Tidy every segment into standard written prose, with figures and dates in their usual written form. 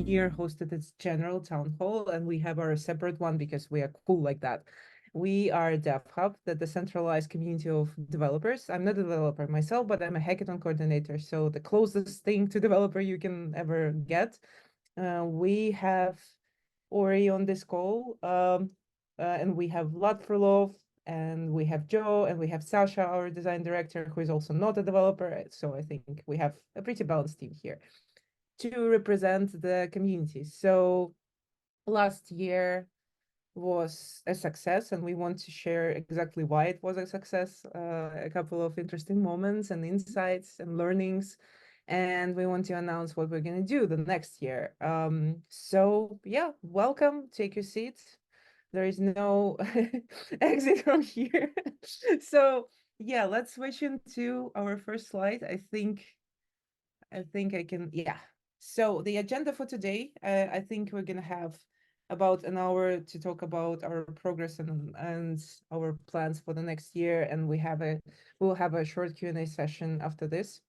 Near hosted its general town hall, and we have our separate one because we are cool like that. We are DevHub, the decentralized community of developers. I'm not a developer myself, but I'm a hackathon coordinator, so the closest thing to developer you can ever get. We have Ori on this call, and we have Vlad Frolov, and we have Joe, and we have Sasha, our design director, who is also not a developer. So I think we have a pretty balanced team here to represent the community. So last year was a success, and we want to share exactly why it was a success, a couple of interesting moments and insights and learnings, and we want to announce what we're going to do the next year. So yeah, welcome, take your seats. There is no exit from here. So yeah, let's switch into our first slide. I think I can, yeah. So the agenda for today, I think we're gonna have about an hour to talk about our progress and our plans for the next year, and we'll have a short Q&A session after this.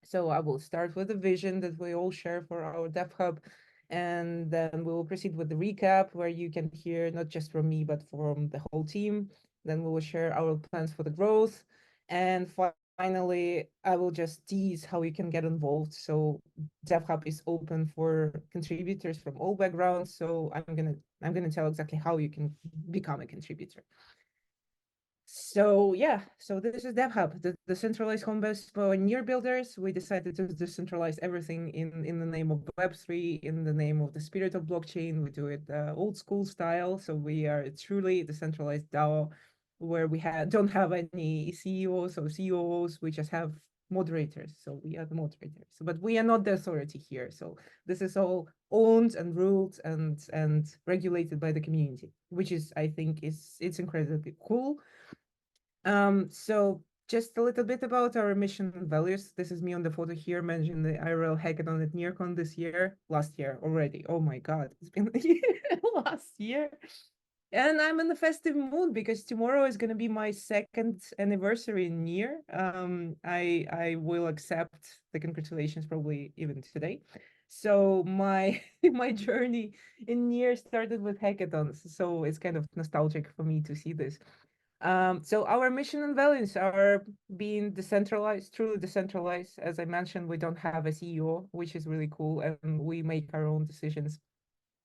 So I will start with the vision that we all share for our DevHub, and then we will proceed with the recap where you can hear not just from me, but from the whole team. Then we will share our plans for the growth. And finally, I will just tease how you can get involved. So DevHub is open for contributors from all backgrounds. So I'm gonna tell exactly how you can become a contributor. So yeah, so this is DevHub, the decentralized home base for near builders. We decided to decentralize everything in the name of Web3, in the name of the spirit of blockchain. We do it old school style. So we are truly decentralized DAO, where we don't have any CEOs or COOs. We just have moderators. So we are the moderators, but we are not the authority here. So this is all owned and ruled and regulated by the community, which is, I think, it's incredibly cool. So just a little bit about our mission and values. This is me on the photo here, mentioning the IRL hackathon at NearCon this year, last year already. Oh my God, it's been last year. And I'm in the festive mood because tomorrow is going to be my second anniversary in Near. I will accept the congratulations probably even today. So my my journey in Near started with hackathons, so it's kind of nostalgic for me to see this. So our mission and values are being decentralized, truly decentralized. As I mentioned, we don't have a CEO, which is really cool, and we make our own decisions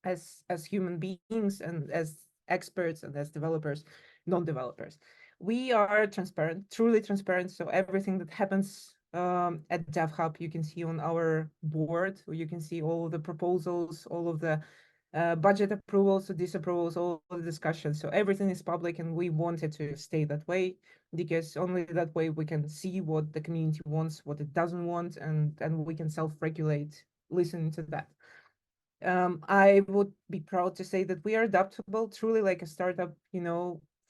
as human beings and as experts and as developers, non-developers. We are transparent, truly transparent. So everything that happens at DevHub, you can see on our board, or you can see all of the proposals, all of the budget approvals or disapprovals, all the discussions. So everything is public, and we want it to stay that way because only that way we can see what the community wants, what it doesn't want, and we can self-regulate listening to that. I would be proud to say that we are adaptable, truly like a startup,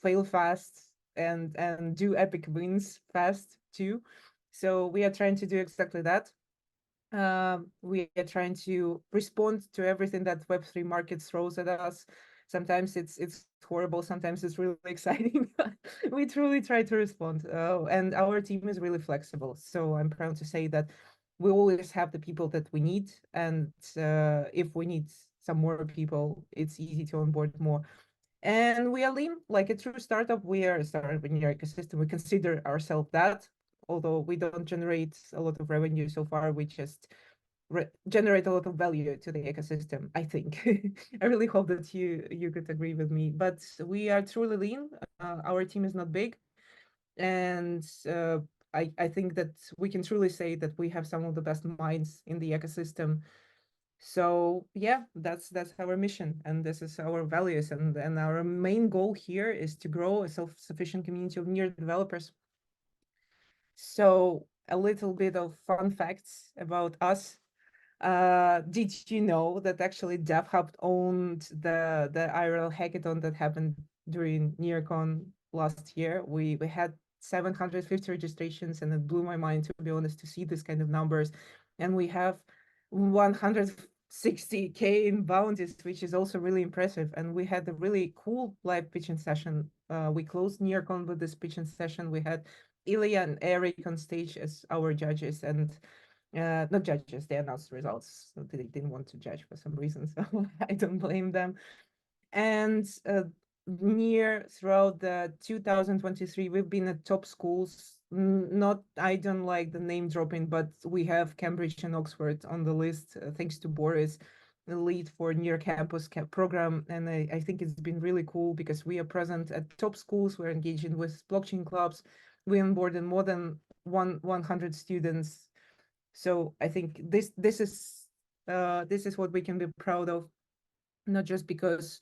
fail fast and do epic wins fast too. So we are trying to do exactly that. We are trying to respond to everything that Web3 market throws at us. Sometimes it's horrible, sometimes it's really exciting. We truly try to respond, and our team is really flexible. So I'm proud to say that we always have the people that we need, and if we need some more people, it's easy to onboard more. And we are lean, like a true startup. We are a startup in your ecosystem. We consider ourselves that, although we don't generate a lot of revenue so far. We just generate a lot of value to the ecosystem, I think. I really hope that you could agree with me. But we are truly lean. Our team is not big, and I think that we can truly say that we have some of the best minds in the ecosystem. So yeah, that's our mission, and this is our values, and our main goal here is to grow a self-sufficient community of near developers. So a little bit of fun facts about us. Did you know that actually DevHub owned the IRL hackathon that happened during NearCon last year? We had 750 registrations, and it blew my mind, to be honest, to see this kind of numbers. And we have 160K in bounties, which is also really impressive. And we had a really cool live pitching session. We closed NearCon with this pitching session. We had Ilya and Eric on stage as our judges, and Not judges, they announced results, so they didn't want to judge for some reason, so I don't blame them. And near throughout the 2023, we've been at top schools. Not, I don't like the name dropping, but we have Cambridge and Oxford on the list, thanks to Boris, the lead for near campus program. And I think it's been really cool because we are present at top schools. We're engaging with blockchain clubs. We onboarded more than 100 students. So I think this is what we can be proud of, not just because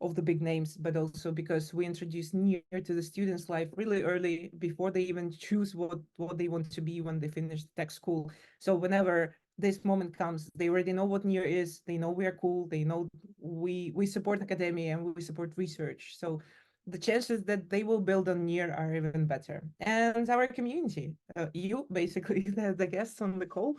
of the big names, but also because we introduce near to the students' life really early before they even choose what they want to be when they finish tech school. So whenever this moment comes, they already know what near is. They know we are cool. They know we support academia and we support research. So the chances that they will build on near are even better. And our community, you basically the guests on the call,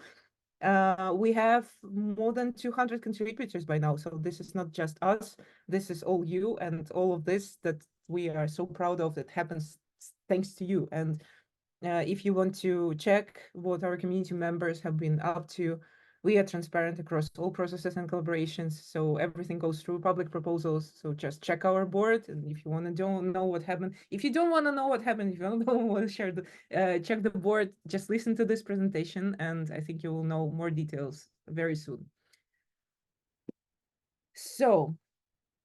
we have more than 200 contributors by now. So this is not just us, this is all you, and all of this that we are so proud of that happens thanks to you. And if you want to check what our community members have been up to, we are transparent across all processes and collaborations. So everything goes through public proposals. So just check our board. And if you want to don't know what happened, if you don't want to know what happened, if you don't want to share the check the board, just listen to this presentation, and I think you will know more details very soon. So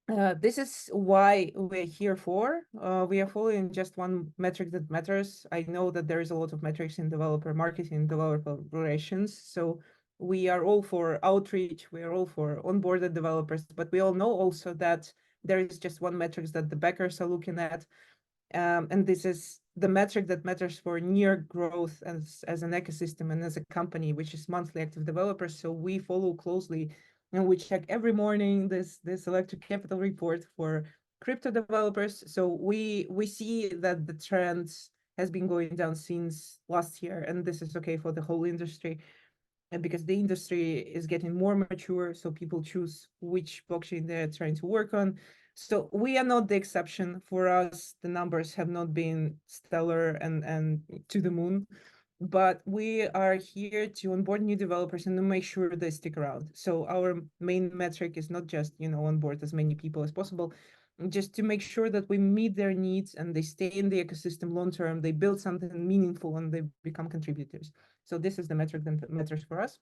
this is why we're here for. We are following just one metric that matters. I know that there is a lot of metrics in developer marketing, developer relations. So we are all for outreach. We are all for onboarded developers, but we all know also that there is just one metric that the backers are looking at. And this is the metric that matters for near growth as an ecosystem and as a company, which is monthly active developers. So we follow closely and we check every morning this electric capital report for crypto developers. So we see that the trend has been going down since last year, and this is okay for the whole industry. And because the industry is getting more mature, so people choose which blockchain they're trying to work on. So we are not the exception. For us, the numbers have not been stellar and to the moon, but we are here to onboard new developers and to make sure they stick around. So our main metric is not just, onboard as many people as possible, just to make sure that we meet their needs and they stay in the ecosystem long term, they build something meaningful and they become contributors. So this is the metric that matters for us.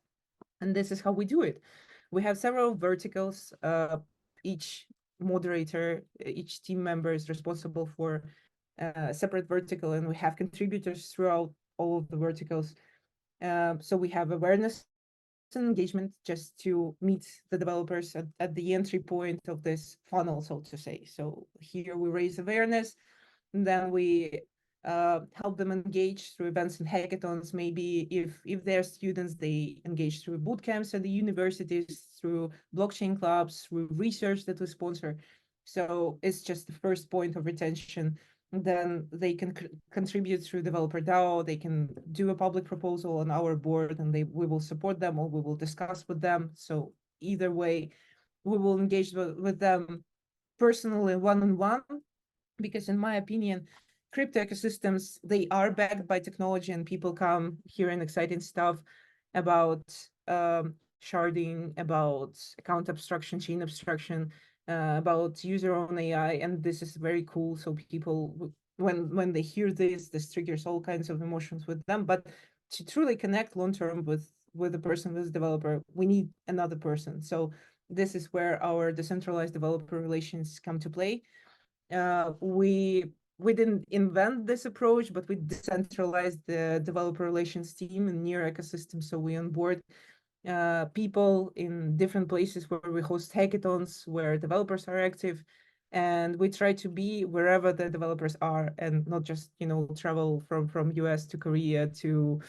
And this is how we do it. We have several verticals. Each moderator, each team member is responsible for a separate vertical, and we have contributors throughout all of the verticals. So we have awareness and engagement just to meet the developers at the entry point of this funnel, so to say. So here we raise awareness, and then we help them engage through events and hackathons. Maybe if they're students, they engage through boot camps at the universities, through blockchain clubs, through research that we sponsor. So it's just the first point of retention. Then they can contribute through developer DAO. They can do a public proposal on our board, and we will support them or we will discuss with them. So either way, we will engage with them personally, one-on-one, because in my opinion, crypto ecosystems, they are backed by technology, and people come hearing exciting stuff about sharding, about account abstraction, chain abstraction, about user own AI, and this is very cool. So people, when they hear this triggers all kinds of emotions with them. But to truly connect long term with the person, with the developer, we need another person. So this is where our decentralized developer relations come to play. We didn't invent this approach, but we decentralized the developer relations team in near ecosystem. So we onboard people in different places where we host hackathons, where developers are active, and we try to be wherever the developers are, and not just travel from US to Korea to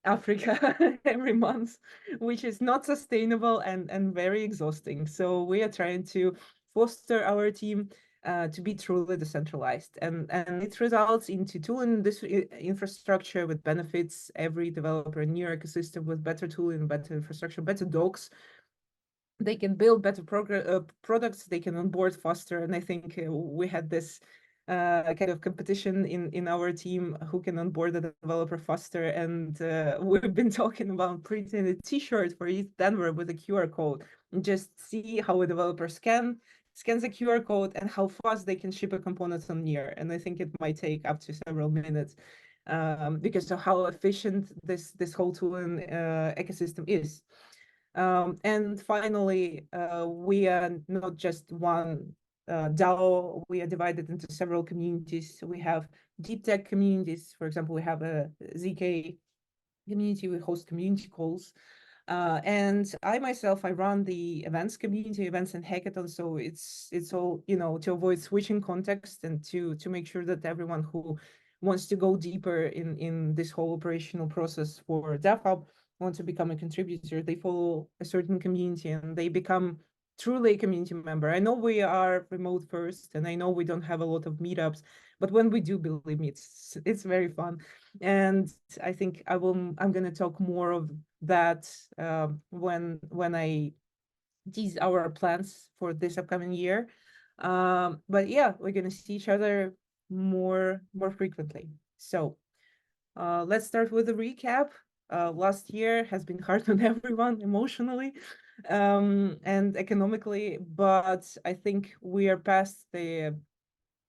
Africa every month, which is not sustainable and very exhausting. So we are trying to foster our team to be truly decentralized, and it results into tooling this infrastructure with benefits every developer in your ecosystem with better tooling, better infrastructure, better docs. They can build better products, they can onboard faster. And I think we had this kind of competition in our team who can onboard the developer faster. And we've been talking about printing a T-shirt for East Denver with a QR code and just see how a developer scans a QR code and how fast they can ship a component on Near. And I think it might take up to several minutes because of how efficient this whole tooling ecosystem is. And finally, we are not just one DAO. We are divided into several communities. So we have deep tech communities. For example, we have a ZK community. We host community calls. And I myself, I run the events community, events and hackathons. So it's all, to avoid switching context and to make sure that everyone who wants to go deeper in this whole operational process for DevHub want to become a contributor, they follow a certain community and they become truly a community member. I know we are remote first, and I know we don't have a lot of meetups, but when we do, believe me, it's very fun. And I think I'm going to talk more of that when I tease our plans for this upcoming year. But yeah, we're going to see each other more frequently. So let's start with a recap. Last year has been hard on everyone emotionally and economically, but I think we are past the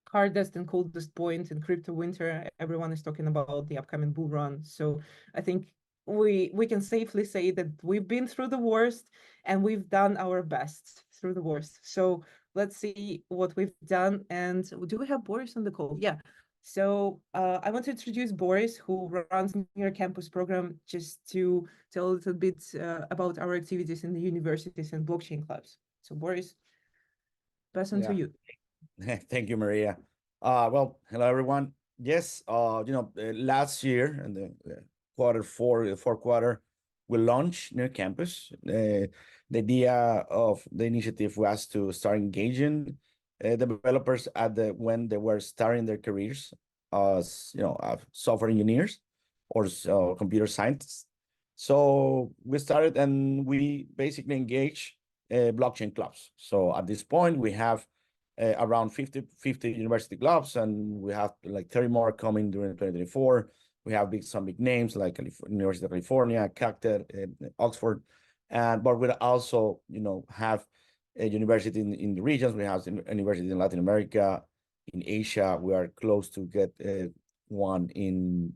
hardest and coldest point in crypto winter. Everyone is talking about the upcoming bull run. So I think we can safely say that we've been through the worst and we've done our best through the worst. So let's see what we've done. And do we have Boris on the call? Yeah. So I want to introduce Boris, who runs Near Campus program, just to tell a little bit about our activities in the universities and blockchain clubs. So Boris, pass on to you. Thank you, Maria. Well, hello everyone. Yes, last year in the fourth quarter, we launched Near Campus. The idea of the initiative was to start engaging developers when they were starting their careers as software engineers or computer scientists. So we started and we basically engage blockchain clubs. So at this point, we have around 50 university clubs, and we have like 30 more coming during 2024. We have some big names like University of California, Caltech, Oxford, but we also have a university in the regions. We have a university in Latin America, in Asia. We are close to get one in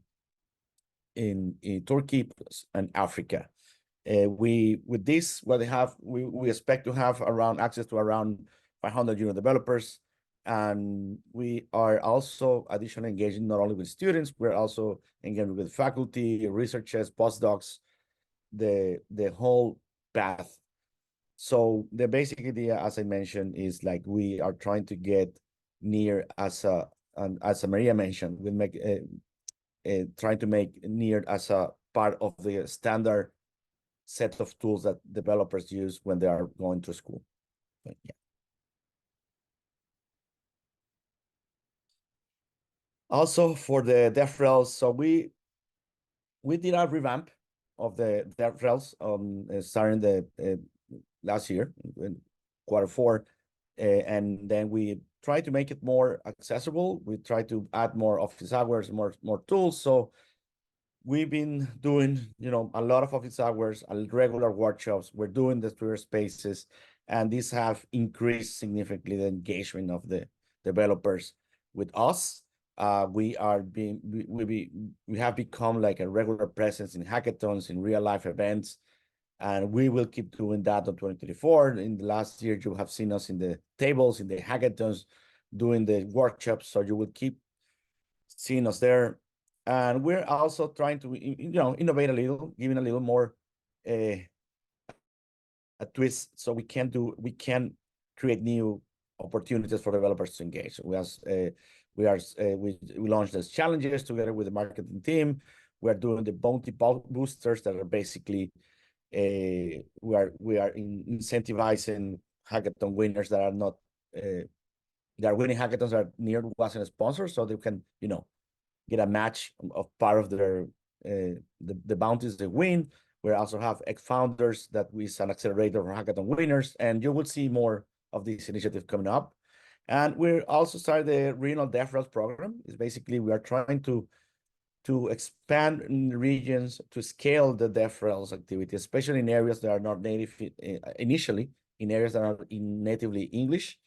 Turkey and Africa. With this, what they have, we expect to have access to around 500 junior developers, and we are also additionally engaging not only with students, we're also engaging with faculty, researchers, postdocs, the whole path. So the basic idea, as I mentioned, is like we are trying to get Near as Maria mentioned, we make trying to make Near as a part of the standard set of tools that developers use when they are going to school. But, yeah. Also for the DevRels, so we did a revamp of the DevRels starting the last year in Q4, and then we try to make it more accessible. We try to add more office hours, more tools. So we've been doing, a lot of office hours, regular workshops. We're doing the Twitter spaces, and these have increased significantly the engagement of the developers with us. We have become like a regular presence in hackathons, in real life events, and we will keep doing that in 2024. In the last year, you have seen us in the tables, in the hackathons, doing the workshops. So you will keep seeing us there. And we're also trying to, innovate a little, giving a little more a twist, so we can create new opportunities for developers to engage. We launched these challenges together with the marketing team. We are doing the bounty boosters that are basically we are incentivizing hackathon winners that are not they are winning hackathons that Near wasn't a sponsor, so they can get a match of part of their the bounties they win. We also have ex-founders that is an accelerator for hackathon winners, and you will see more of this initiative coming up. And we're also started the regional DevRels program. It's basically we are trying to expand in regions to scale the DevRels activity, especially in areas that are not native initially, in areas that are natively English.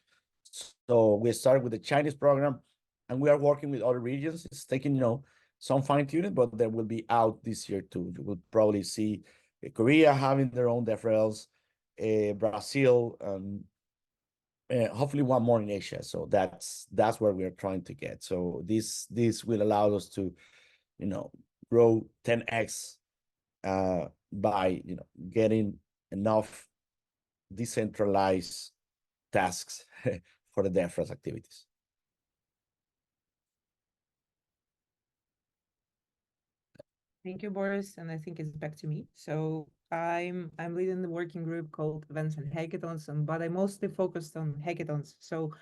So we started with the Chinese program, and we are working with other regions. It's taking, some fine tuning, but they will be out this year too. You will probably see Korea having their own DevRels, Brazil, hopefully one more in Asia. So that's where we are trying to get. So this will allow us to, grow 10x by getting enough decentralized tasks for the DevRels activities. Thank you, Boris, and I think it's back to me. So I'm leading the working group called Events and Hackathons, but I mostly focused on hackathons. So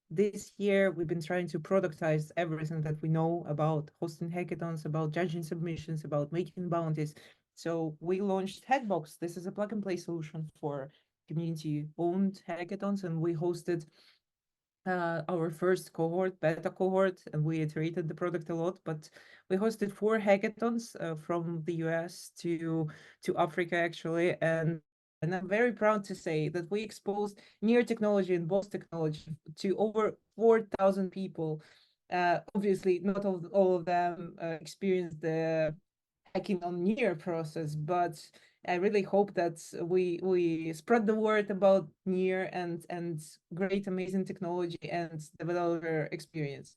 this year we've been trying to productize everything that we know about hosting hackathons, about judging submissions, about making bounties. So we launched Hackbox. This is a plug and play solution for community-owned hackathons, and we hosted our first cohort, beta cohort, and we iterated the product a lot, but we hosted 4 hackathons from the US to Africa actually, and I'm very proud to say that we exposed near technology and both technology to over 4,000 people. Obviously, not all of them experienced the hacking on near process, but I really hope that we spread the word about near and great, amazing technology and developer experience.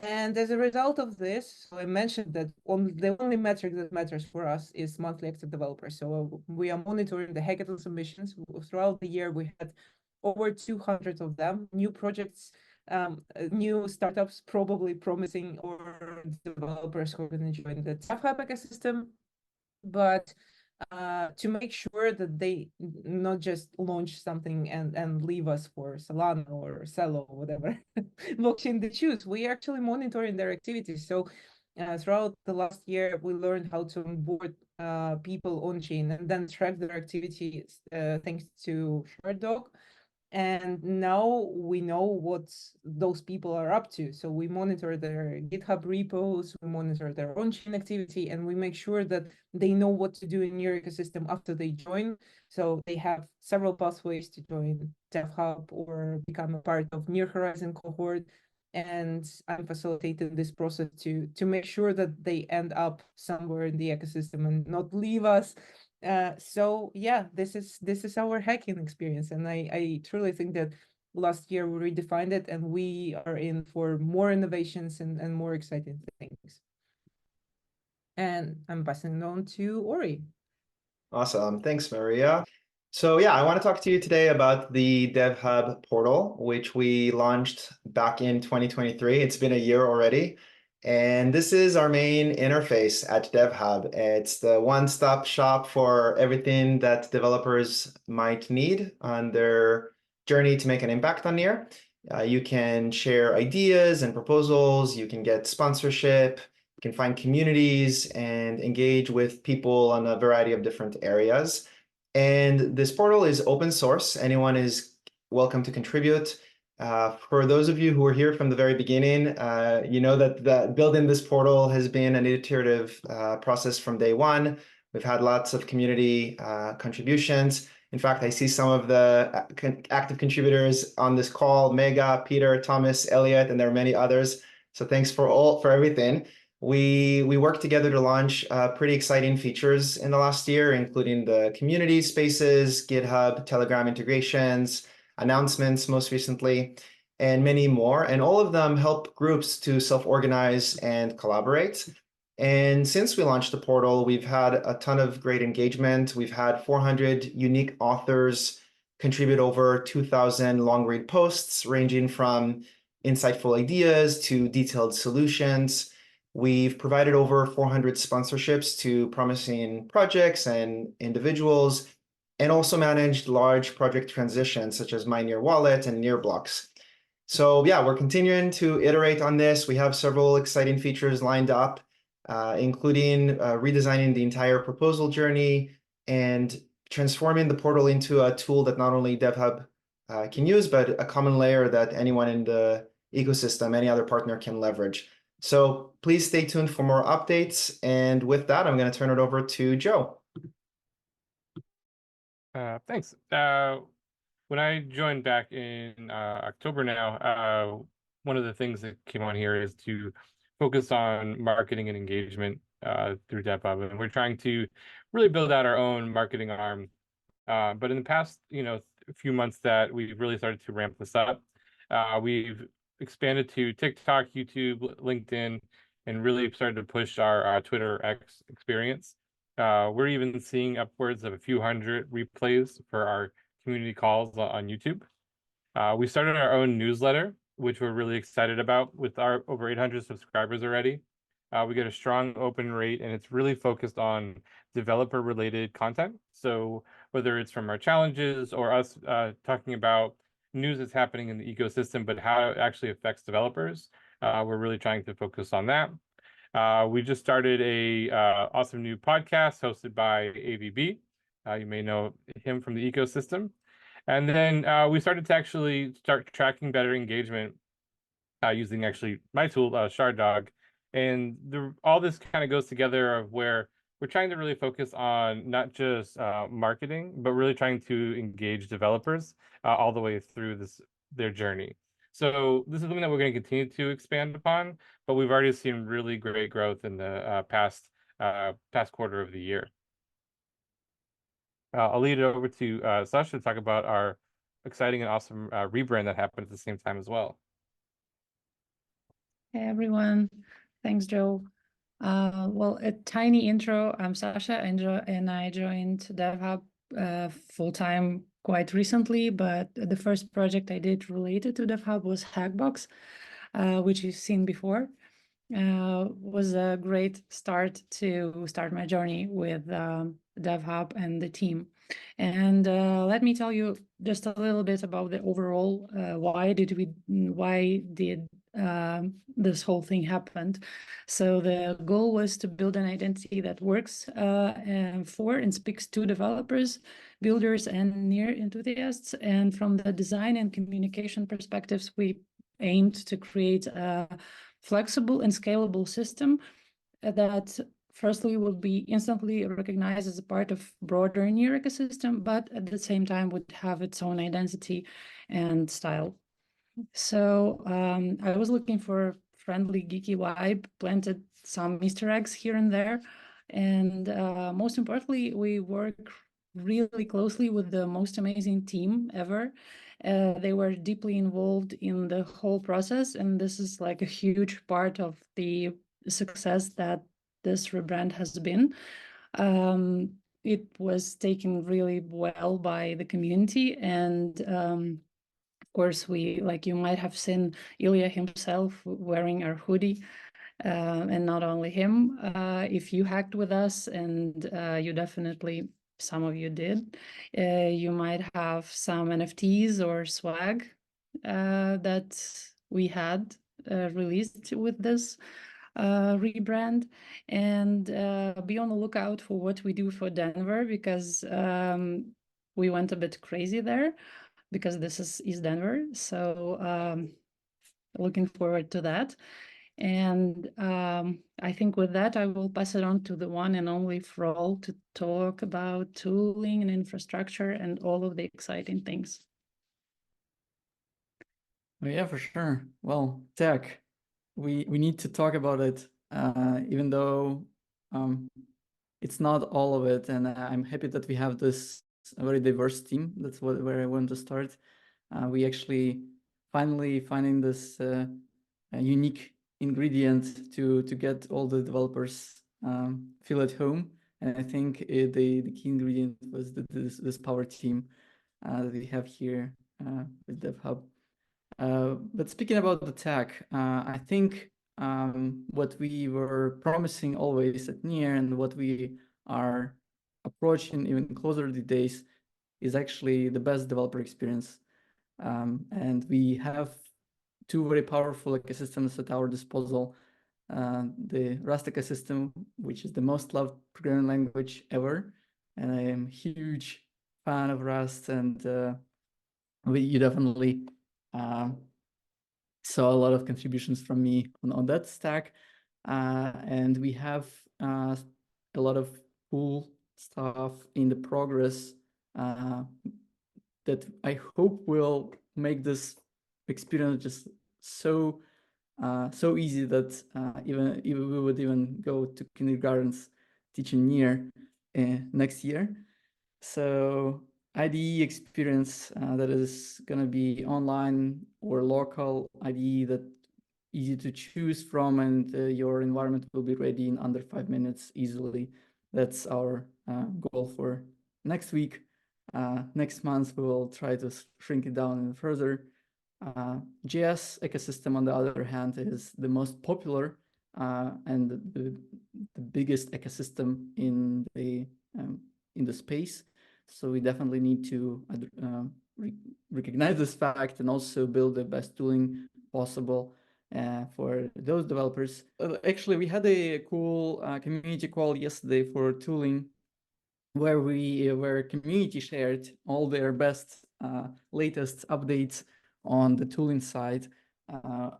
And as a result of this, so I mentioned that the only metric that matters for us is monthly active developers. So we are monitoring the hackathon submissions. Throughout the year, we had over 200 of them, new projects, new startups probably promising, or developers who are going to join the DevHub ecosystem. But to make sure that they not just launch something and leave us for Solana or Celo or whatever blockchain they choose, we actually monitoring their activities. So throughout the last year, we learned how to onboard people on chain and then track their activities thanks to ShareDog. And now we know what those people are up to. So we monitor their GitHub repos, we monitor their on-chain activity, and we make sure that they know what to do in your ecosystem after they join. So they have several pathways to join DevHub or become a part of Near Horizon cohort. And I'm facilitating this process to make sure that they end up somewhere in the ecosystem and not leave us. So yeah, this is our hacking experience, and I truly think that last year we redefined it, and we are in for more innovations and more exciting things. And I'm passing it on to Ori. Awesome. Thanks, Maria. So yeah, I want to talk to you today about the DevHub portal, which we launched back in 2023. It's been a year already. And this is our main interface at DevHub. It's the one-stop shop for everything that developers might need on their journey to make an impact on Near. You can share ideas and proposals. You can get sponsorship. You can find communities and engage with people on a variety of different areas. And this portal is open source. Anyone is welcome to contribute. For those of you who are here from the very beginning, you know that building this portal has been an iterative process from day one. We've had lots of community contributions. In fact, I see some of the active contributors on this call: Mega, Peter, Thomas, Elliot, and there are many others. So thanks for everything. We worked together to launch pretty exciting features in the last year, including the community spaces, GitHub, Telegram integrations, announcements most recently, and many more. And all of them help groups to self-organize and collaborate. And since we launched the portal, we've had a ton of great engagement. We've had 400 unique authors contribute over 2,000 long-read posts, ranging from insightful ideas to detailed solutions. We've provided over 400 sponsorships to promising projects and individuals, and also managed large project transitions such as My Near Wallet and Near Blocks. So yeah, we're continuing to iterate on this. We have several exciting features lined up, including redesigning the entire proposal journey and transforming the portal into a tool that not only DevHub can use, but a common layer that anyone in the ecosystem, any other partner can leverage. So please stay tuned for more updates. And with that, I'm going to turn it over to Joe. Thanks. When I joined back in October now, one of the things that came on here is to focus on marketing and engagement through DevHub. And we're trying to really build out our own marketing arm. But in the past, few months that we've really started to ramp this up, we've expanded to TikTok, YouTube, LinkedIn, and really started to push our Twitter X experience. We're even seeing upwards of a few hundred replays for our community calls on YouTube. We started our own newsletter, which we're really excited about with our over 800 subscribers already. We get a strong open rate, and it's really focused on developer-related content. So whether it's from our challenges or us talking about news that's happening in the ecosystem, but how it actually affects developers, we're really trying to focus on that. We just started a awesome new podcast hosted by AVB. You may know him from the ecosystem. And then we started to actually start tracking better engagement using actually my tool, Shardog. And all this kind of goes together of where we're trying to really focus on not just marketing, but really trying to engage developers all the way through their journey. So this is something that we're going to continue to expand upon, but we've already seen really great growth in the past quarter of the year. I'll lead it over to Sasha to talk about our exciting and awesome rebrand that happened at the same time as well. Hey everyone, thanks Joe. Well, a tiny intro. I'm Sasha and I joined DevHub full-time quite recently, but the first project I did related to DevHub was Hackbox, which you've seen before. Was a great start my journey with DevHub and the team. And let me tell you just a little bit about the overall why did this whole thing happen. So the goal was to build an identity that works for and speaks to developers, builders, and near enthusiasts. And from the design and communication perspectives, we aimed to create a flexible and scalable system that firstly would be instantly recognized as a part of broader near ecosystem, but at the same time would have its own identity and style. So I was looking for a friendly, geeky vibe, planted some Easter eggs here and there. And most importantly, we work really closely with the most amazing team ever. They were deeply involved in the whole process. And this is like a huge part of the success that this rebrand has been. It was taken really well by the community, and of course, you might have seen Ilya himself wearing our hoodie, and not only him. If you hacked with us, and you definitely, some of you did, you might have some NFTs or swag that we had released with this rebrand. And be on the lookout for what we do for Denver, because we went a bit crazy there, because this is Denver. So looking forward to that. And I think with that, I will pass it on to the one and only Frol to talk about tooling and infrastructure and all of the exciting things. Oh, yeah, for sure. Well, tech, we need to talk about it, even though it's not all of it. And I'm happy that we have this very diverse team. That's where I want to start. We actually finally finding this unique ingredient to get all the developers feel at home. And I think the key ingredient was this power team that we have here with DevHub. But speaking about the tech, I think what we were promising always at Near and what we are approaching even closer these days is actually the best developer experience. And we have two very powerful ecosystems at our disposal. The Rust ecosystem, which is the most loved programming language ever. And I am a huge fan of Rust, and you definitely saw a lot of contributions from me on that stack. And we have a lot of cool stuff in the progress that I hope will make this experience just so easy that even we would even go to kindergartens teaching Near next year. So IDE experience that is going to be online or local IDE that easy to choose from, and your environment will be ready in under 5 minutes easily. That's our goal for next week. Next month, we will try to shrink it down even further. JS ecosystem, on the other hand, is the most popular and the biggest ecosystem in the space. So we definitely need to recognize this fact and also build the best tooling possible for those developers. Actually, we had a cool community call yesterday for tooling, where community shared all their best latest updates on the tooling side,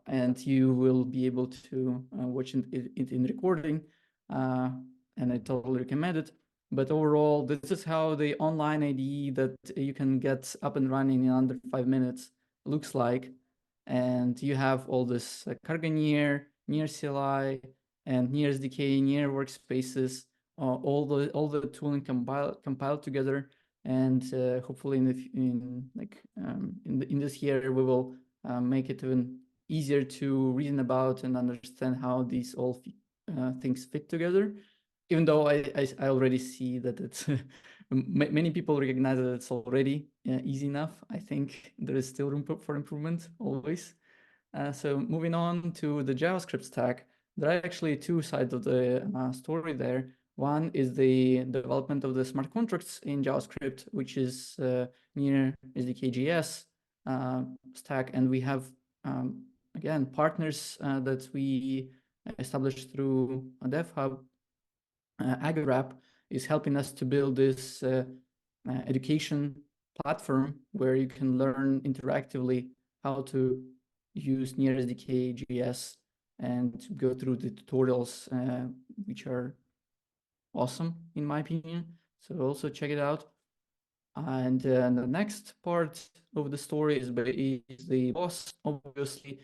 and you will be able to watch it in recording, and I totally recommend it. But overall, this is how the online IDE that you can get up and running in under 5 minutes looks like. And you have all this Cargo Near CLI, and Near SDK, Near workspaces, all the tooling compiled together, and hopefully in this year we will make it even easier to reason about and understand how these all things fit together. Even though I already see that it's many people recognize that it's already easy enough. I think there is still room for improvement always. So moving on to the JavaScript stack, there are actually two sides of the story there. One is the development of the smart contracts in JavaScript, which is near SDK.js stack. And we have, again, partners that we established through DevHub. AgriWrap is helping us to build this education platform where you can learn interactively how to use Near SDK.js and go through the tutorials, which are awesome in my opinion. So also check it out. And the next part of the story is the boss, obviously,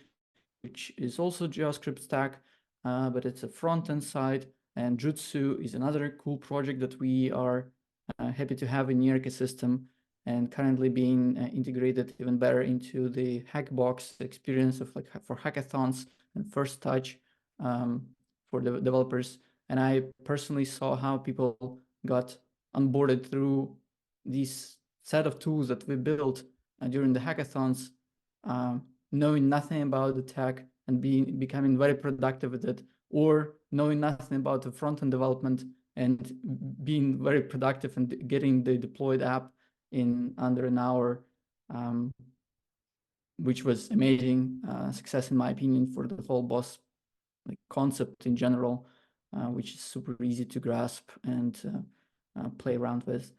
which is also JavaScript stack, but it's a front-end side. And Jutsu is another cool project that we are happy to have in the ecosystem, and currently being integrated even better into the Hackbox experience of for hackathons and first touch for the developers. And I personally saw how people got onboarded through these set of tools that we built during the hackathons, knowing nothing about the tech and becoming very productive with it, or knowing nothing about the front-end development and being very productive and getting the deployed app in under an hour, which was amazing success in my opinion for the whole boss concept in general, which is super easy to grasp and play around with.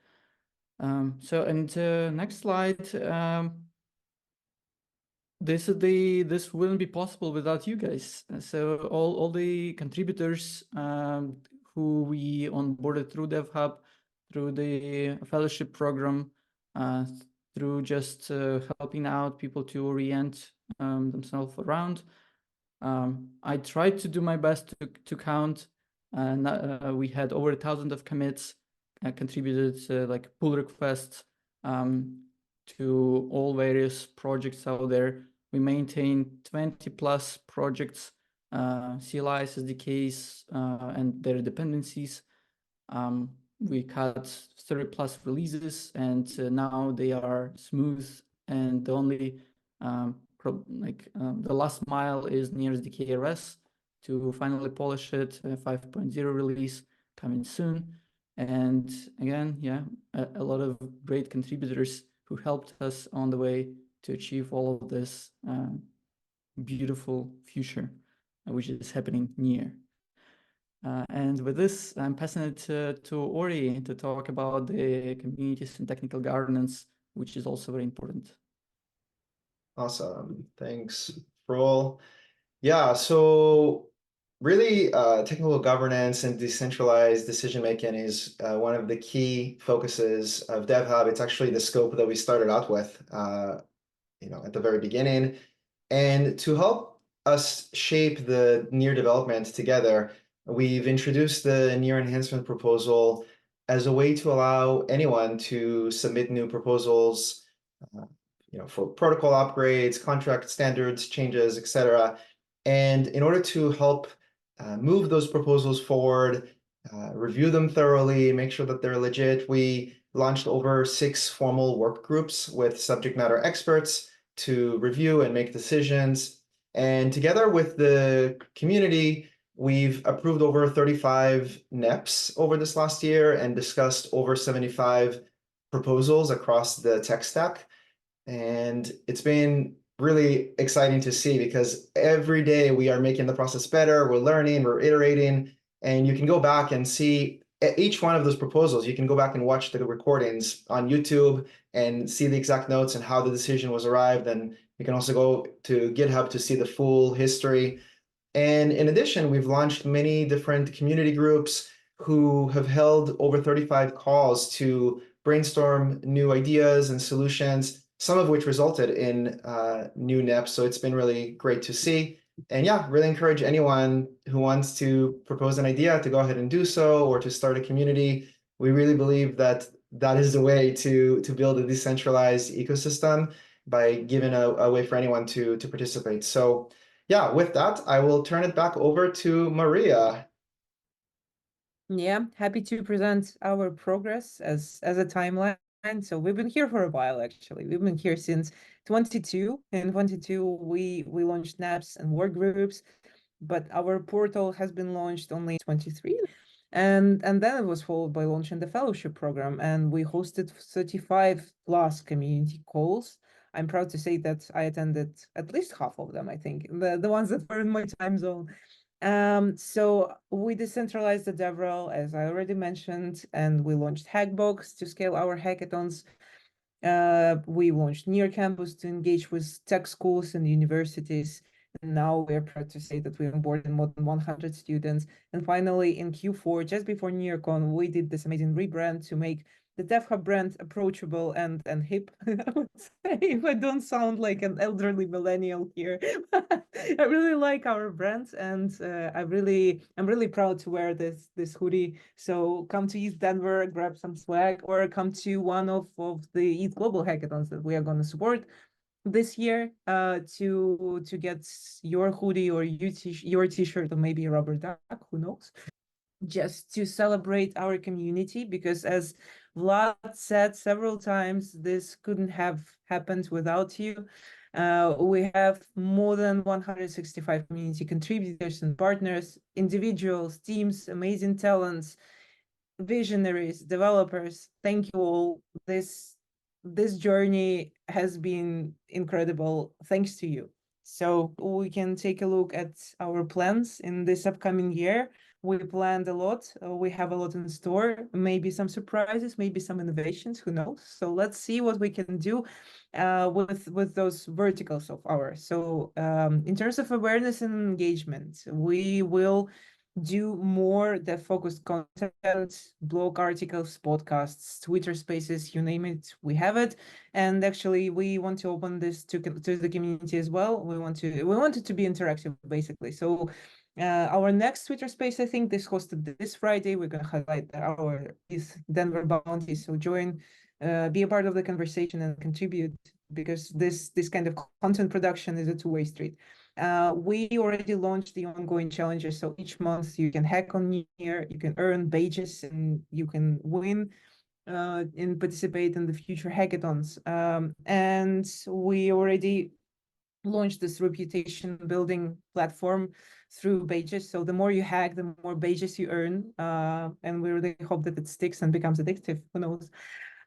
Next slide. This wouldn't be possible without you guys. So all the contributors who we onboarded through DevHub, through the fellowship program, through just helping out people to orient themselves around. I tried to do my best to count, and we had over 1,000 of commits, contributed like pull requests to all various projects out there. We maintain 20 plus projects, CLIs, SDKs, and their dependencies. We cut 30 plus releases, and now they are smooth. And the only the last mile is Near SDK RS to finally polish it. 5.0 release coming soon. And again, yeah, a lot of great contributors who helped us on the way to achieve all of this beautiful future, which is happening near. And with this, I'm passing it to Ori to talk about the communities and technical governance, which is also very important. Awesome. Thanks, Roel. Yeah, so really technical governance and decentralized decision making is one of the key focuses of DevHub. It's actually the scope that we started out with, at the very beginning. And to help us shape the NEAR development together, we've introduced the NEAR enhancement proposal as a way to allow anyone to submit new proposals, for protocol upgrades, contract standards, changes, etc. And in order to help move those proposals forward, review them thoroughly, make sure that they're legit, we launched over 6 formal work groups with subject matter experts to review and make decisions. And together with the community, we've approved over 35 NEPs over this last year and discussed over 75 proposals across the tech stack. And it's been really exciting to see because every day we are making the process better, we're learning, we're iterating, and you can go back and see each one of those proposals. You can go back and watch the recordings on YouTube and see the exact notes and how the decision was arrived. And you can also go to GitHub to see the full history. And in addition, we've launched many different community groups who have held over 35 calls to brainstorm new ideas and solutions, some of which resulted in new NEPs. So it's been really great to see. And yeah, really encourage anyone who wants to propose an idea to go ahead and do so, or to start a community. We really believe that that is the way to build a decentralized ecosystem, by giving a way for anyone to participate. So yeah, with that, I will turn it back over to Maria. Yeah, happy to present our progress as a timeline. So we've been here for a while, actually. We've been here since 22. In 22, we launched NAPs and work groups, but our portal has been launched only 23. And then it was followed by launching the fellowship program, and we hosted 35 plus community calls. I'm proud to say that I attended at least half of them, I think, the ones that were in my time zone. So we decentralized the DevRel, as I already mentioned, and we launched Hackbox to scale our hackathons. We launched Near Campus to engage with tech schools and universities. And now we're proud to say that we onboarded more than 100 students. And finally, in Q4, just before NearCon, we did this amazing rebrand to make the DevHub brand approachable and hip. I would say, if I don't sound like an elderly millennial here. I really like our brand, and I'm really proud to wear this hoodie. So come to East Denver, grab some swag, or come to one of the East Global hackathons that we are going to support this year to get your hoodie or your t-shirt, or maybe a rubber duck, who knows, just to celebrate our community, because as Vlad said several times, this couldn't have happened without you. We have more than 165 community contributors and partners, individuals, teams, amazing talents, visionaries, developers. Thank you all. This journey has been incredible thanks to you. So we can take a look at our plans in this upcoming year. We planned a lot. We have a lot in store, maybe some surprises, maybe some innovations, who knows? So let's see what we can do with those verticals of ours. So in terms of awareness and engagement, we will do more dev-focused content, blog articles, podcasts, Twitter Spaces, you name it, we have it. And actually, we want to open this to the community as well. We want it to be interactive, basically. So our next Twitter Space, I think, this hosted this Friday. We're going to highlight our East Denver bounty. So join, be a part of the conversation and contribute, because this kind of content production is a two-way street. We already launched the ongoing challenges. So each month you can hack on Near, you can earn badges, and you can win and participate in the future hackathons. And we already launched this reputation building platform through badges. So the more you hack, the more badges you earn. And we really hope that it sticks and becomes addictive. Who knows?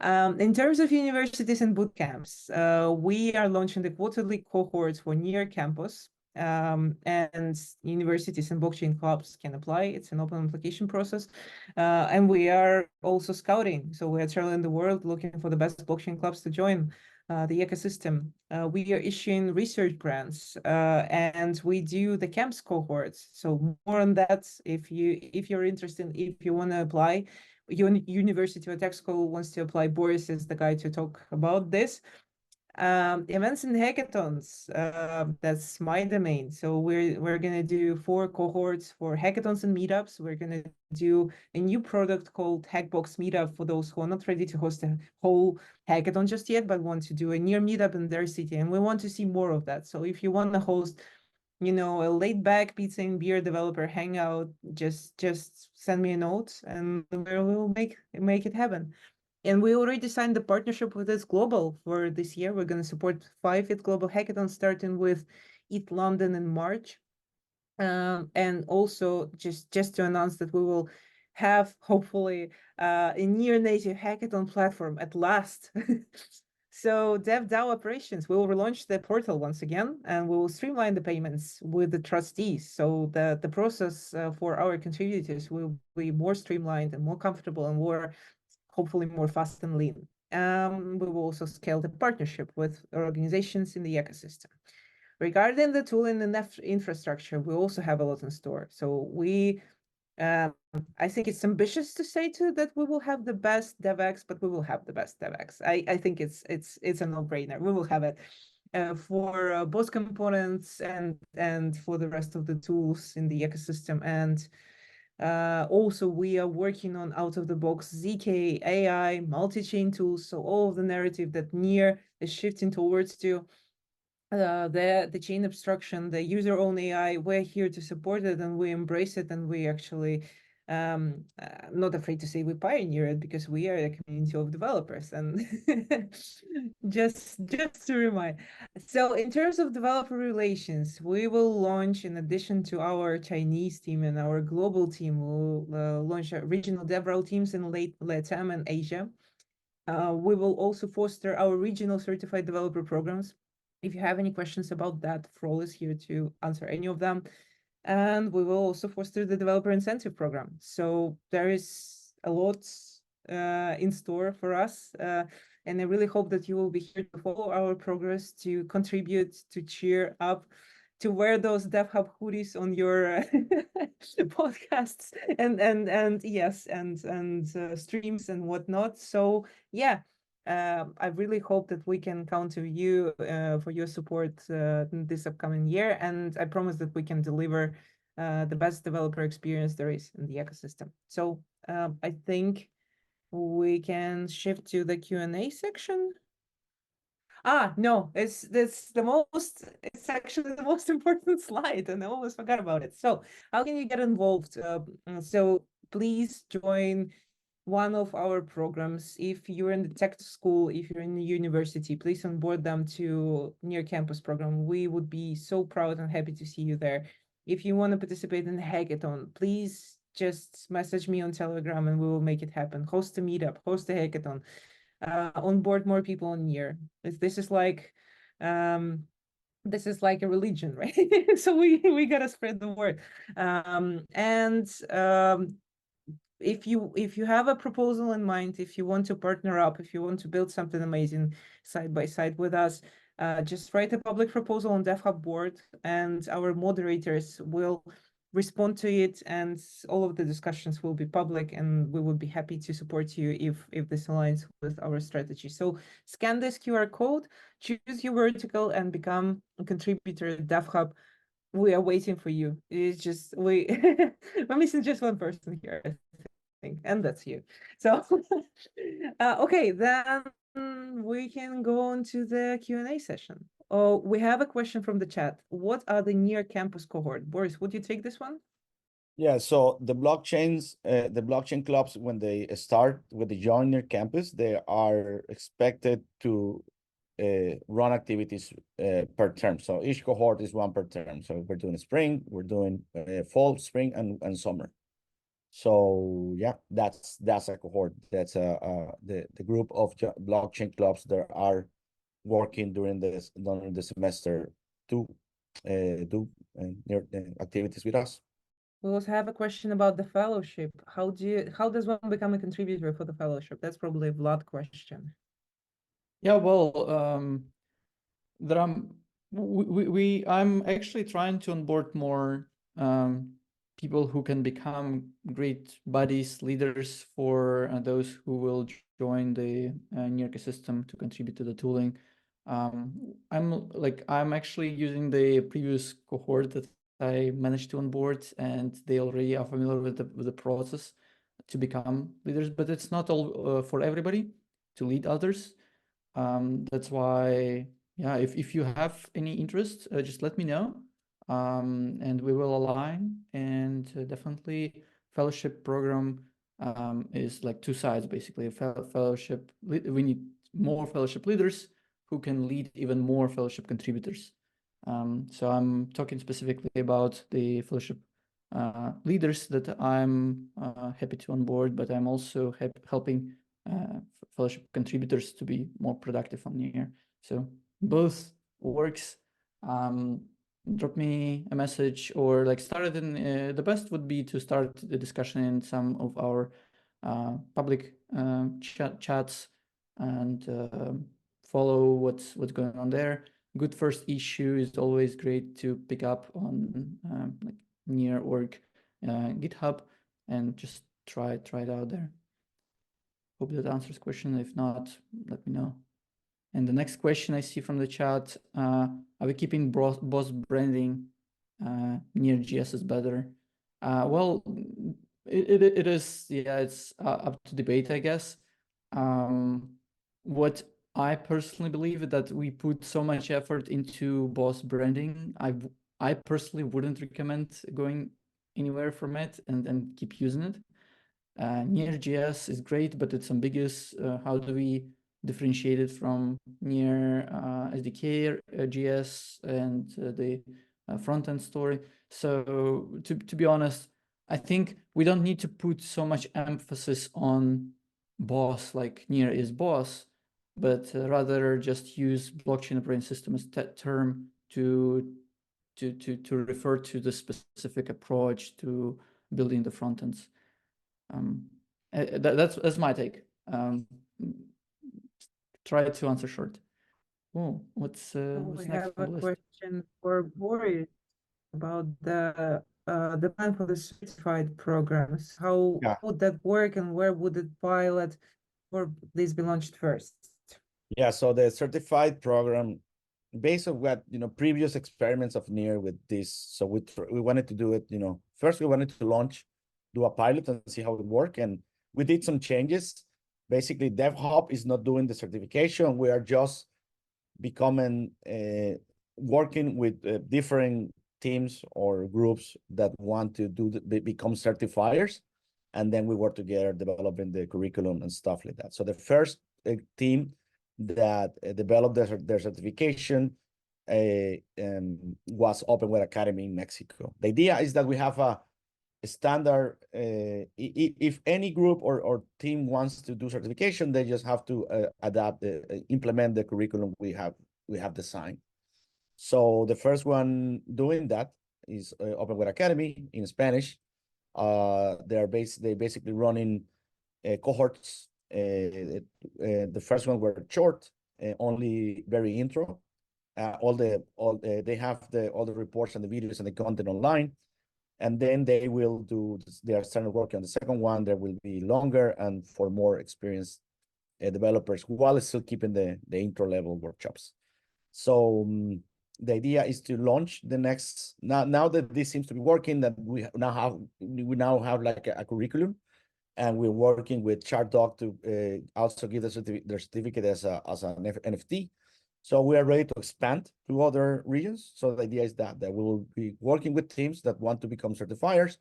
In terms of universities and boot camps, we are launching the quarterly cohorts for Near Campus. And universities and blockchain clubs can apply. It's an open application process. And we are also scouting. So we are traveling the world looking for the best blockchain clubs to join. the ecosystem, we are issuing research grants, and we do the camps cohorts. So more on that, if you're interested, if you want to apply, your university or tech school wants to apply, Boris is the guy to talk about this. Events and hackathons, that's my domain. So we're gonna do 4 cohorts for hackathons and meetups. We're gonna do a new product called Hackbox Meetup for those who are not ready to host a whole hackathon just yet, but want to do a near meetup in their city. And we want to see more of that. So if you want to host, a laid back pizza and beer developer hangout, just send me a note and we'll make it happen. And we already signed the partnership with It's Global for this year. We're going to support 5 It's Global hackathons, starting with Eat London in March. And also just to announce that we will have, hopefully, a near native hackathon platform at last. So DevDAO operations, we will relaunch the portal once again, and we will streamline the payments with the trustees. So the process for our contributors will be more streamlined and more comfortable and more, hopefully, more fast and lean. We will also scale the partnership with organizations in the ecosystem. Regarding the tooling and infrastructure, we also have a lot in store. So I think it's ambitious to say too that we will have the best DevX, but we will have the best DevX. I think it's a no-brainer. We will have it for both components and for the rest of the tools in the ecosystem. And also, we are working on out-of-the-box ZK, AI, multi-chain tools. So all of the narrative that Near is shifting towards to the chain abstraction, the user-owned AI, we're here to support it and we embrace it, and we actually not afraid to say we pioneer it because we are a community of developers. And just to remind, so in terms of developer relations, we will launch, in addition to our Chinese team and our global team, we'll launch regional DevRel teams in LATAM and Asia. We will also foster our regional certified developer programs. If you have any questions about that, Frol is here to answer any of them. And we will also foster the developer incentive program. So there is a lot in store for us. And I really hope that you will be here to follow our progress, to contribute, to cheer up, to wear those DevHub hoodies on your podcasts and streams and whatnot. So yeah, I really hope that we can count on you for your support this upcoming year, and I promise that we can deliver the best developer experience there is in the ecosystem. So I think we can shift to the Q&A section. No, it's actually the most important slide, and I almost forgot about it. So how can you get involved? So please join one of our programs. If you're in the tech school, if you're in the university, please onboard them to Near Campus program. We would be so proud and happy to see you there. If you want to participate in the hackathon, please just message me on Telegram and we will make it happen. Host a meetup, host a hackathon, onboard more people on Near. This is like a religion, right? So we gotta spread the word. If you have a proposal in mind, if you want to partner up, if you want to build something amazing side by side with us, just write a public proposal on DevHub board, and our moderators will respond to it, and all of the discussions will be public, and we would be happy to support you if this aligns with our strategy. So scan this QR code, choose your vertical, and become a contributor at DevHub. We are waiting for you. It's just we're missing just one person here, I think, and that's you. So okay, then we can go on to the Q&A session. Oh, we have a question from the chat. What are the Near Campus cohort? Boris, would you take this one? Yeah, so the blockchain clubs, when they start with the join Near Campus, they are expected to run activities per term. So each cohort is one per term. So we're doing spring, we're doing fall, spring, and summer. So yeah, that's a cohort. That's the group of blockchain clubs that are working during the semester to do activities with us. We also have a question about the fellowship. How does one become a contributor for the fellowship? That's probably a Vlad question. Yeah, well, there are I'm actually trying to onboard more people who can become great buddies, leaders for those who will join the Near ecosystem to contribute to the tooling. I'm actually using the previous cohort that I managed to onboard, and they already are familiar with the process to become leaders, but it's not all for everybody to lead others. That's why, yeah, if you have any interest, just let me know, and we will align. And definitely, fellowship program is like two sides basically. Fellowship, we need more fellowship leaders who can lead even more fellowship contributors. So I'm talking specifically about the fellowship leaders that I'm happy to onboard, but I'm also helping fellowship contributors to be more productive on Near. So both works. Drop me a message or like start it in. The best would be to start the discussion in some of our public chats and follow what's going on there. Good first issue is always great to pick up on like Near org GitHub and just try it out there. Hope that answers question. If not, let me know. And the next question I see from the chat, are we keeping boss branding Near JS is better? Well, it is, yeah, it's up to debate, I guess. What I personally believe is that we put so much effort into boss branding. I personally wouldn't recommend going anywhere from it and keep using it. Near.js is great, but it's ambiguous. How do we differentiate it from Near SDK JS and the front-end story? So to be honest, I think we don't need to put so much emphasis on boss, like Near is boss, but rather just use blockchain operating system as that term to refer to the specific approach to building the front ends. That's my take. Try to answer short. Oh, what's We next have on a the list? question for Boris about the plan for the certified programs. How Yeah. would that work, and where would it pilot, or this be launched first? Yeah, so the certified program, based on what, previous experiments of Near with this, so we wanted to do it, first we wanted to do a pilot and see how it worked, and we did some changes. Basically, DevHub is not doing the certification. We are just becoming, working with different teams or groups that want to become certifiers, and then we work together developing the curriculum and stuff like that. So the first team that developed their certification was Open Web Academy in Mexico. The idea is that we have a standard, if any group or team wants to do certification, they just have to implement the curriculum we have designed. So the first one doing that is Open Web Academy in Spanish. They basically running cohorts. The first one were short, only very intro. They have all the reports and the videos and the content online, and then they are starting working on the second one. There will be longer and for more experienced developers, while still keeping the intro level workshops. So the idea is to launch the next, now that this seems to be working, that we now have like a curriculum, and we're working with ChartDoc to also give their certificate as an NFT. So we are ready to expand to other regions. So the idea is that we will be working with teams that want to become certifiers,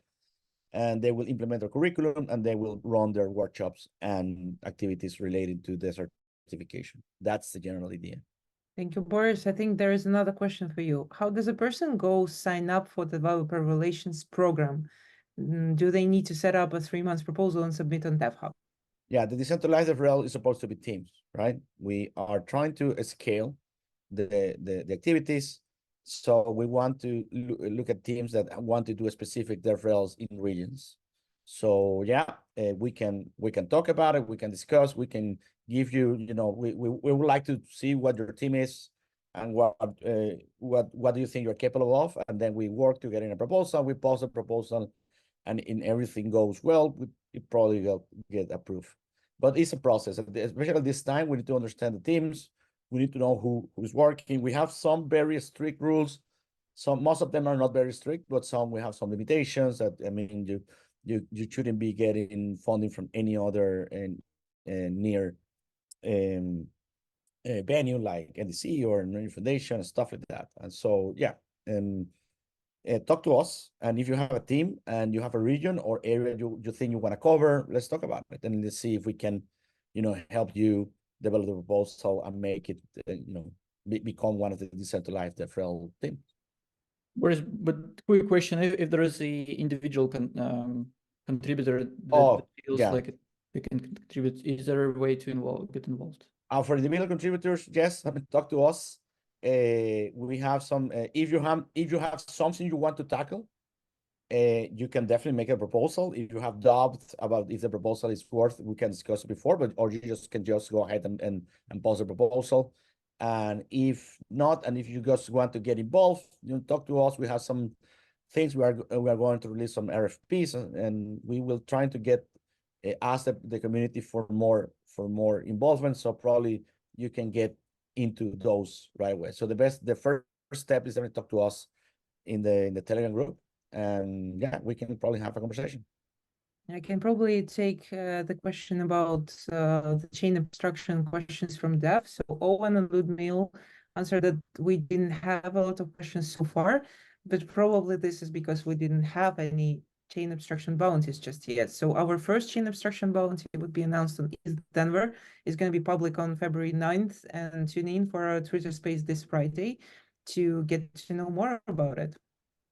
and they will implement their curriculum, and they will run their workshops and activities related to the certification. That's the general idea. Thank you, Boris. I think there is another question for you. How does a person go sign up for the developer relations program? Do they need to set up a 3-month proposal and submit on DevHub? Yeah, the decentralized DevRel is supposed to be teams, right? We are trying to scale the activities. So we want to look at teams that want to do a specific DevRels in regions. So yeah, we can talk about it. We can discuss. We can give you, we would like to see what your team is and what do you think you're capable of, and then we work to get in a proposal. We post a proposal, and in everything goes well, it probably will get approved. But it's a process, especially this time. We need to understand the teams. We need to know who's working. We have some very strict rules. Most of them are not very strict, but some we have some limitations. That, I mean, you shouldn't be getting funding from any other near venue like NDC or New Foundation and stuff like that. And so yeah, talk to us. And if you have a team and you have a region or area you think you want to cover, let's talk about it, and let's see if we can, help you develop the proposal and make it, become one of the decentralized DevRel team. But quick question: if there is a individual contributor that feels yeah, like they can contribute, is there a way to get involved? For individual contributors, yes, talk to us. We have some. If you have something you want to tackle, you can definitely make a proposal. If you have doubts about if the proposal is worth, we can discuss it before, or you can go ahead and post a proposal. And if not, and if you just want to get involved, talk to us. We have some things we are going to release some RFPs, and we will try to get ask the community for more involvement. So probably you can get into those right away. So the first step is definitely talk to us in the Telegram group, and yeah, we can probably have a conversation. I can probably take the question about the chain abstraction questions from Dev. So Owen and Ludmil answered that we didn't have a lot of questions so far, but probably this is because we didn't have any chain abstraction bounties just yet. So our first chain abstraction bounty would be announced on East Denver. It's going to be public on February 9th, and tune in for our Twitter space this Friday to get to know more about it.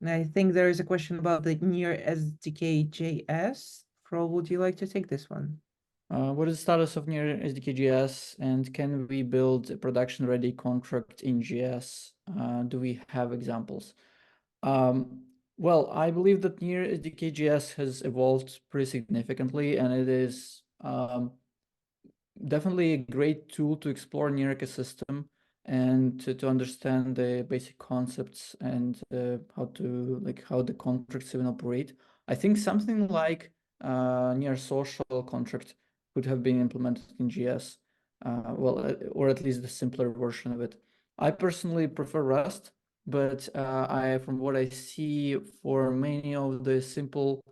And I think there is a question about the near SDK JS. Fro, would you like to take this one? What is the status of near SDK JS, and can we build a production-ready contract in JS? Do we have examples? Well, I believe that near SDK JS has evolved pretty significantly, and it is definitely a great tool to explore near ecosystem and to understand the basic concepts and how the contracts even operate. I think something like near social contract could have been implemented in JS, or at least the simpler version of it. I personally prefer Rust, but from what I see, for many of the simple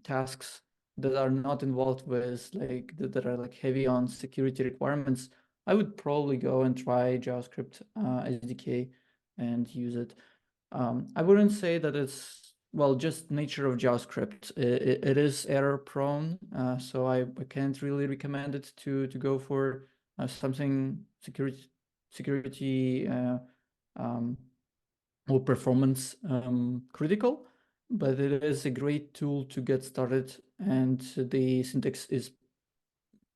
tasks that are not involved with that are heavy on security requirements, I would probably go and try JavaScript SDK and use it. I wouldn't say that it's, well, just nature of JavaScript. It is error prone, so I can't really recommend it to go for something security or performance critical. But it is a great tool to get started, and the syntax is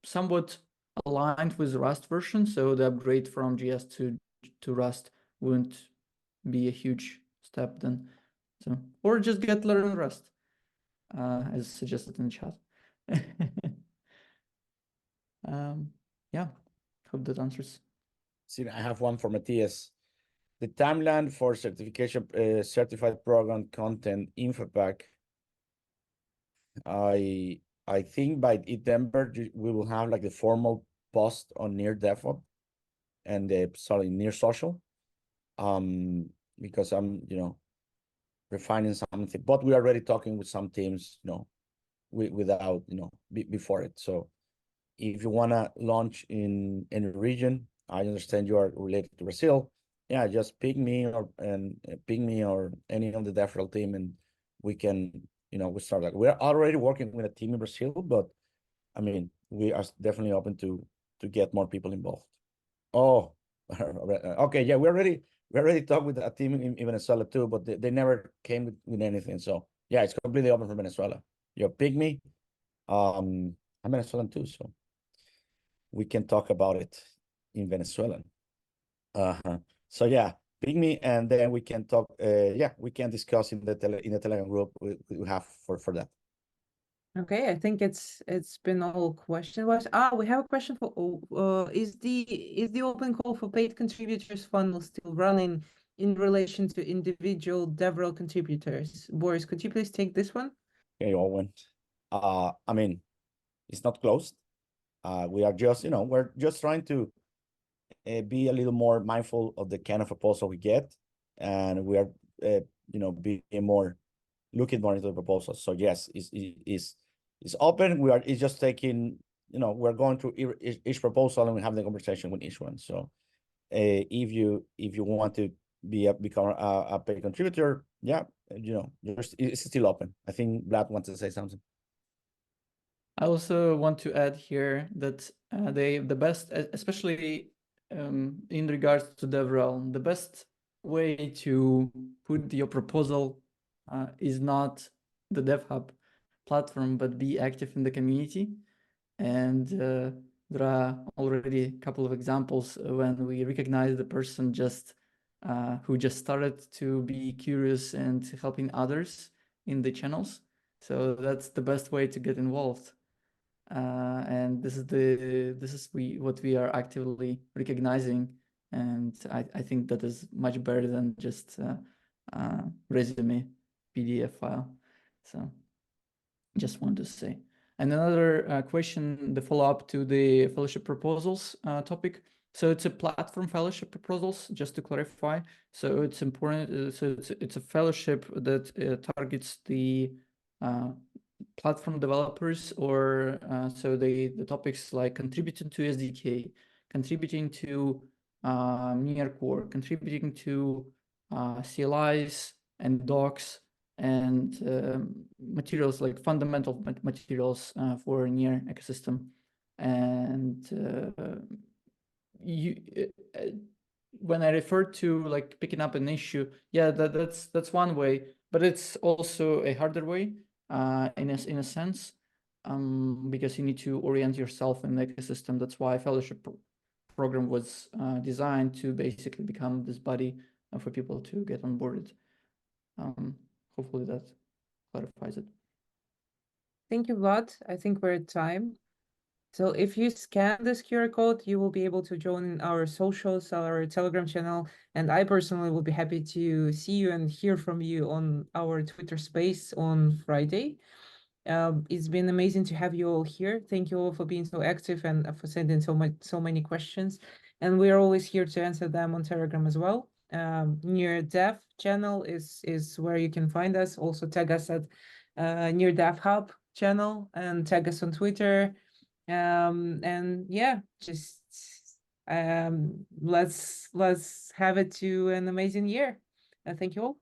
somewhat aligned with the Rust version, so the upgrade from JS to Rust wouldn't be a huge step then. So, or just learn Rust, as suggested in the chat. Yeah, hope that answers. See, I have one for Matthias. The timeline for certification, certified program content info pack. I think by December we will have the formal post on near DevHub and near social. Because I'm refining something, but we're already talking with some teams, without before it. So if you wanna launch in any region, I understand you are related to Brazil. Yeah, just ping me or any of the DevRel team, and we can, we start. We're already working with a team in Brazil, but I mean, we are definitely open to get more people involved. Oh, okay, yeah, we already talked with a team in Venezuela too, but they never came with anything. So yeah, it's completely open for Venezuela. Ping me. I'm Venezuelan too, so we can talk about it in Venezuelan. So yeah, ping me, and then we can talk. Yeah, we can discuss in the Telegram group we have for that. Okay, I think it's been all question was. We have a question for is the open call for paid contributors funnel still running in relation to individual DevRel contributors? Boris, could you please take this one? Okay, Owen. I mean, it's not closed. We are just, we're just trying to be a little more mindful of the kind of proposal we get, and we are, being more looking more into the proposals. So yes, it's open. It's just taking, we're going through each proposal and we have the conversation with each one. So if you want to become a paid contributor, yeah, it's still open. I think Vlad wants to say something. I also want to add here that the best, especially in regards to DevRel, the best way to put your proposal is not the DevHub platform, but be active in the community. And there are already a couple of examples when we recognize the person who just started to be curious and helping others in the channels. So that's the best way to get involved. And this is what we are actively recognizing, and I think that is much better than just resume PDF file. So just want to say. And another question, the follow-up to the fellowship proposals topic. So it's a platform fellowship proposals, just to clarify. So it's important. So it's a fellowship that targets the platform developers, or so the topics like contributing to SDK, contributing to near core, contributing to CLIs and docs, and materials like fundamental materials for near ecosystem. And when I refer to like picking up an issue, yeah, that's one way, but it's also a harder way in a sense, because you need to orient yourself in the ecosystem. That's why fellowship program was designed to basically become this body for people to get onboarded. Hopefully that clarifies it. Thank you, Vlad. I think we're at time. So if you scan this QR code, you will be able to join our socials, our Telegram channel, and I personally will be happy to see you and hear from you on our Twitter space on Friday. It's been amazing to have you all here. Thank you all for being so active and for sending so many questions. And we are always here to answer them on Telegram as well. Near Dev channel is where you can find us. Also tag us at Near DevHub channel and tag us on Twitter. And yeah, just let's have it to an amazing year. Thank you all.